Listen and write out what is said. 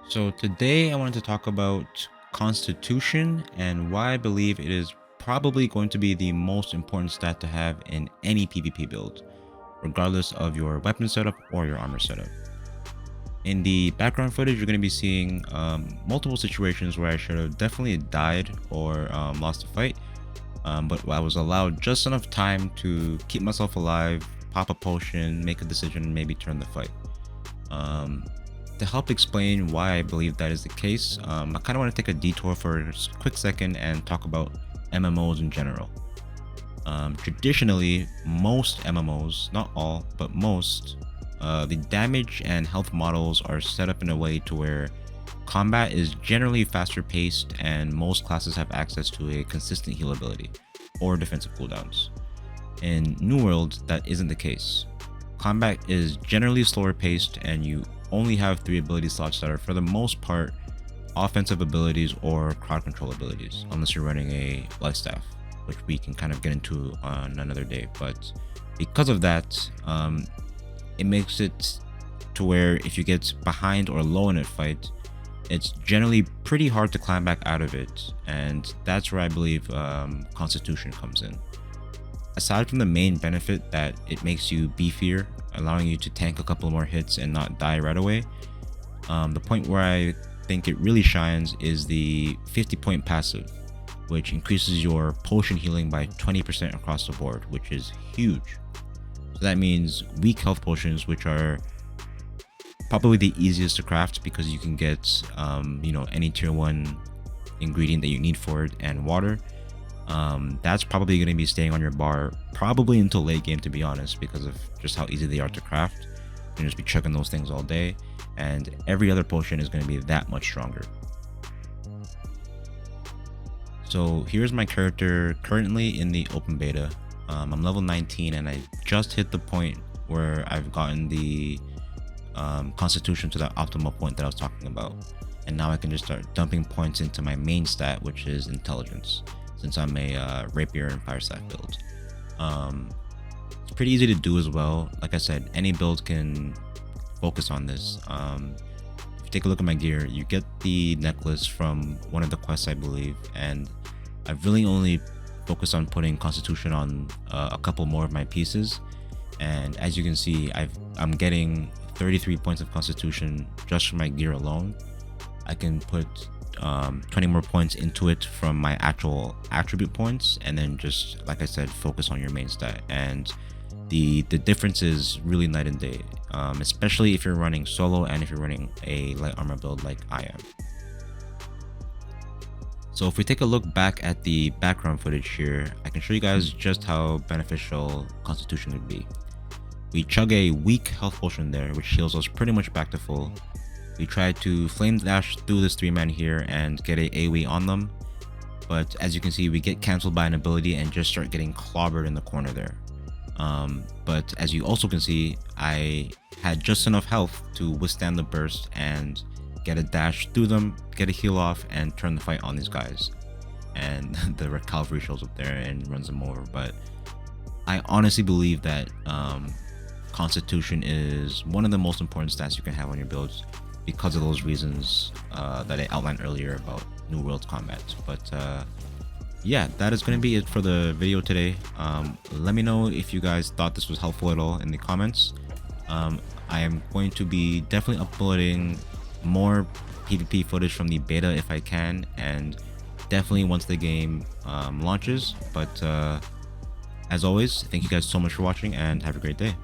So today I wanted to talk about Constitution and why I believe it is probably going to be the most important stat to have in any PvP build, regardless of your weapon setup or your armor setup. In the background footage, you're going to be seeing multiple situations where I should have definitely died or lost a fight, but I was allowed just enough time to keep myself alive, pop a potion, make a decision, and maybe turn the fight. Um, to help explain why I believe that is the case, I kind of want to take a detour for a quick second and talk about MMOs in general. Traditionally, most MMOs, not all, but most, the damage and health models are set up in a way to where combat is generally faster paced and most classes have access to a consistent heal ability or defensive cooldowns. In New World, that isn't the case. Combat is generally slower paced and you only have 3 ability slots that are for the most part offensive abilities or crowd control abilities, unless you're running a life staff, which we can kind of get into on another day. But because of that, it makes it to where if you get behind or low in a fight, it's generally pretty hard to climb back out of it, and that's where I believe Constitution comes in. Aside from the main benefit that it makes you beefier, allowing you to tank a couple more hits and not die right away, the point where I think it really shines is the 50-point passive, which increases your potion healing by 20% across the board, which is huge. So that means weak health potions, which are probably the easiest to craft because you can get any tier 1 ingredient that you need for it and water. That's probably going to be staying on your bar probably until late game, to be honest, because of just how easy they are to craft. You can just be chucking those things all day, and every other potion is going to be that much stronger. So here's my character currently in the open beta. I'm level 19 and I just hit the point where I've gotten the Constitution to that optimal point that I was talking about, and now I can just start dumping points into my main stat, which is intelligence, since I'm a rapier and fire staff build. It's pretty easy to do as well. Like I said, any build can focus on this. If you take a look at my gear, you get the necklace from one of the quests, I believe, and I've really only focused on putting Constitution on a couple more of my pieces, and as you can see, I'm getting 33 points of Constitution just from my gear alone. I can put 20 more points into it from my actual attribute points, and then just like I said, focus on your main stat, and the difference is really night and day, especially if you're running solo and if you're running a light armor build like I am. So if we take a look back at the background footage here, I can show you guys just how beneficial Constitution would be. We chug a weak health potion there, which heals us pretty much back to full. We try to flame dash through this 3-man here and get a AoE on them, but as you can see, we get cancelled by an ability and just start getting clobbered in the corner there. But as you also can see, I had just enough health to withstand the burst and get a dash through them, get a heal off, and turn the fight on these guys. And the Red Cavalry shows up there and runs them over. But I honestly believe that Constitution is one of the most important stats you can have on your builds because of those reasons that I outlined earlier about New World combat. But yeah, that is going to be it for the video today. Let me know if you guys thought this was helpful at all in the comments. I am going to be definitely uploading more PvP footage from the beta if I can, and definitely once the game launches. But as always, thank you guys so much for watching and have a great day.